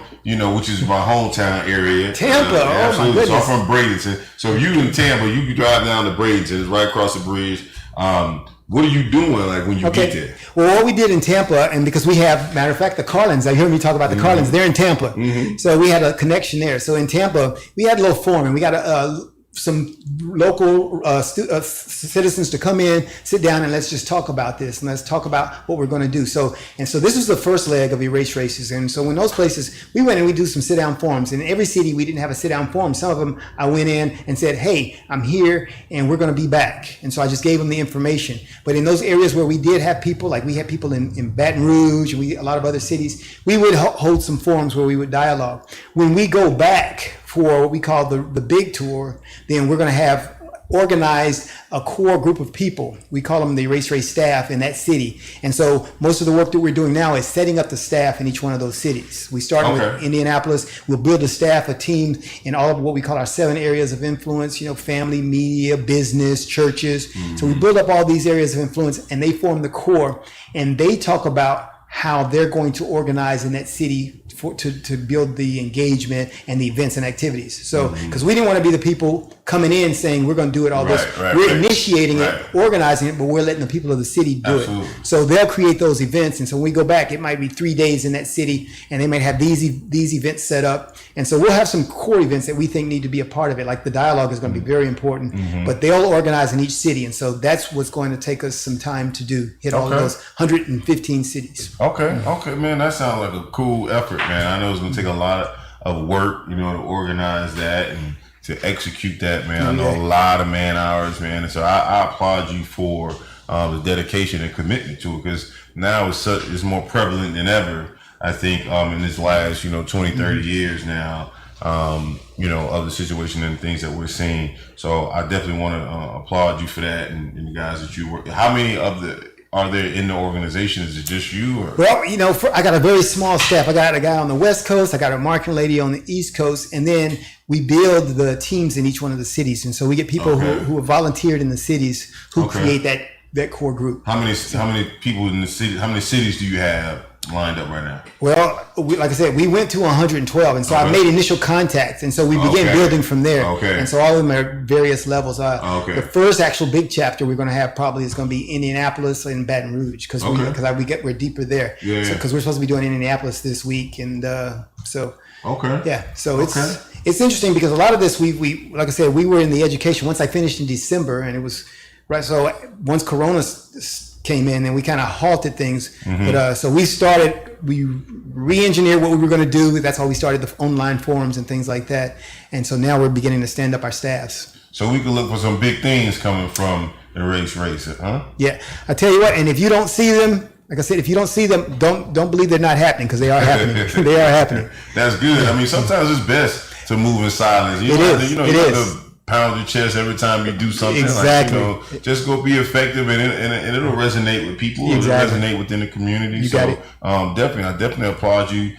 which is my hometown area. Tampa, my goodness. So I'm from Bradenton. So you in Tampa, you can drive down to Bradenton. It's right across the bridge. What are you doing like when you get there? Well, what we did in Tampa, and because we have, matter of fact, the Carlins, I hear me talk about the Carlins, they're in Tampa. So we had a connection there. So in Tampa, we had a little forum, and we got some local citizens to come in, sit down, and let's just talk about this, and let's talk about what we're going to do. So this was the first leg of Erase Racism. And so in those places, we went and we do some sit-down forums. In every city, we didn't have a sit-down forum. Some of them, I went in and said, hey, I'm here, and we're going to be back. And so I just gave them the information. But in those areas where we did have people, like we had people in Baton Rouge, and a lot of other cities, we would hold some forums where we would dialogue. When we go back for what we call the big tour, then we're going to have organized a core group of people. We call them the Erase Race staff in that city. And so most of the work that we're doing now is setting up the staff in each one of those cities. We started with Indianapolis. We'll build a staff, a team in all of what we call our 7 areas of influence, family, media, business, churches. So we build up all these areas of influence and they form the core, and they talk about how they're going to organize in that city to build the engagement and the events and activities. So, because we didn't want to be the people coming in saying we're going to do it all this. We're initiating it, organizing it, but we're letting the people of the city do it. So they'll create those events. And so when we go back, it might be 3 days in that city, and they might have these events set up. And so we'll have some core events that we think need to be a part of it. Like the dialogue is going to be very important, but they'll organize in each city. And so that's what's going to take us some time to do, hit all of those 115 cities. Okay, man, that sounds like a cool effort, man. I know it's gonna take a lot of work, to organize that and to execute that, man. I know a lot of man hours, man, and so I applaud you for the dedication and commitment to it, because now it's more prevalent than ever. I think in this last 20, 30 years now, of the situation and things that we're seeing. So I definitely want to applaud you for that, and the guys that you work. How many are there in the organization? Is it just you? Or? Well, I got a very small staff. I got a guy on the West Coast. I got a marketing lady on the East Coast. And then we build the teams in each one of the cities. And so we get people who have volunteered in the cities who create that core group. How many people in the city, how many cities do you have lined up right now? Well, like I said, we went to 112, and so I made initial contacts, and so we began building from there. And so all of them are various levels. The first actual big chapter we're going to have probably is going to be Indianapolis and Baton Rouge, because we're deeper there. Because we're supposed to be doing Indianapolis this week, and so it's interesting because a lot of this we like I said, we were in the education. Once I finished in December, and it was right. So once Corona came in, and we kind of halted things. But so we re-engineered what we were going to do. That's how we started the online forums and things like that. And so now we're beginning to stand up our staffs. So we can look for some big things coming from Erase Race, huh? Yeah, I tell you what. And if you don't see them, like I said, if you don't see them, don't believe they're not happening, because they are happening. They are happening. That's good. I mean, sometimes it's best to move in silence. You have to pound your chest every time you do something. Exactly. Just go be effective, and it'll resonate with people. Exactly. It'll resonate within the community. You got it. I definitely applaud you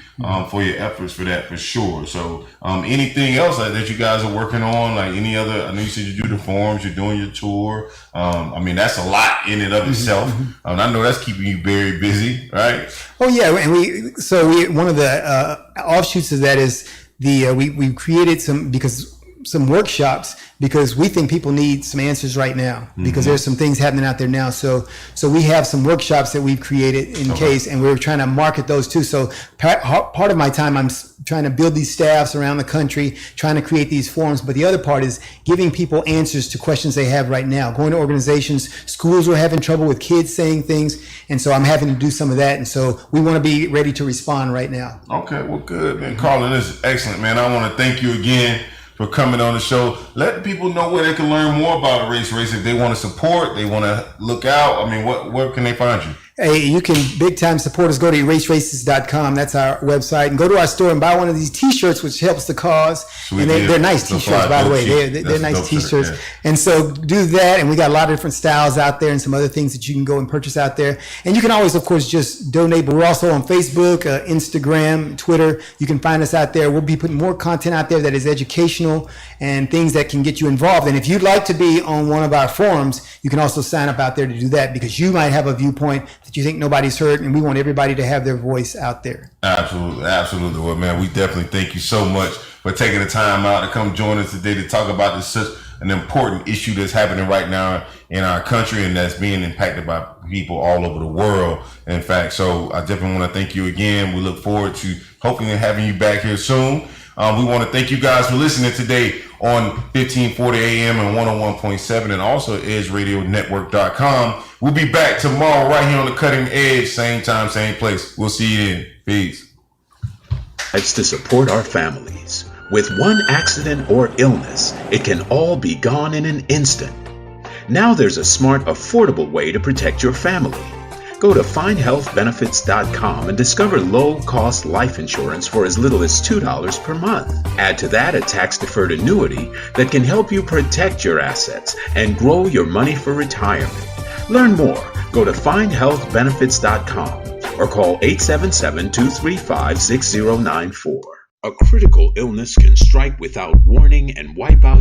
for your efforts for that, for sure. So anything else that you guys are working on, like any other? I know you said you do the forums, you're doing your tour. That's a lot in and of itself. I know that's keeping you very busy, right? Oh yeah, and we one of the offshoots of that is we created some workshops, because we think people need some answers right now, because there's some things happening out there now. So we have some workshops that we've created in case, and we're trying to market those too. So part of my time, I'm trying to build these staffs around the country, trying to create these forums. But the other part is giving people answers to questions they have right now. Going to organizations, schools are having trouble with kids saying things. And so I'm having to do some of that. And so we want to be ready to respond right now. Okay, well, good, man. Carlin, this is excellent, man. I want to thank you again for coming on the show. Let people know where they can learn more about Erase Race. If they want to support, they want to look out. Where can they find you? Hey, you can big time support us. Go to eraseraces.com. That's our website. And go to our store and buy one of these t-shirts, which helps the cause. Sweet, and they're nice t-shirts, by the way. They're nice t-shirts. Yeah. And so do that. And we got a lot of different styles out there and some other things that you can go and purchase out there. And you can always, of course, just donate. But we're also on Facebook, Instagram, Twitter. You can find us out there. We'll be putting more content out there that is educational and things that can get you involved. And if you'd like to be on one of our forums, you can also sign up out there to do that, because you might have a viewpoint that you think nobody's heard, and we want everybody to have their voice out there. Absolutely. Well, man, we definitely thank you so much for taking the time out to come join us today to talk about such an important issue that's happening right now in our country, and that's being impacted by people all over the world. In fact, so I definitely want to thank you again. We look forward to hoping and having you back here soon. We want to thank you guys for listening today on 1540 AM and 101.7, and also edgeradionetwork.com. We'll be back tomorrow right here on the Cutting Edge, same time, same place. We'll see you then. Peace. It's to support our families. With one accident or illness, it can all be gone in an instant. Now there's a smart, affordable way to protect your family. Go to findhealthbenefits.com and discover low-cost life insurance for as little as $2 per month. Add to that a tax-deferred annuity that can help you protect your assets and grow your money for retirement. Learn more. Go to findhealthbenefits.com or call 877-235-6094. A critical illness can strike without warning and wipe out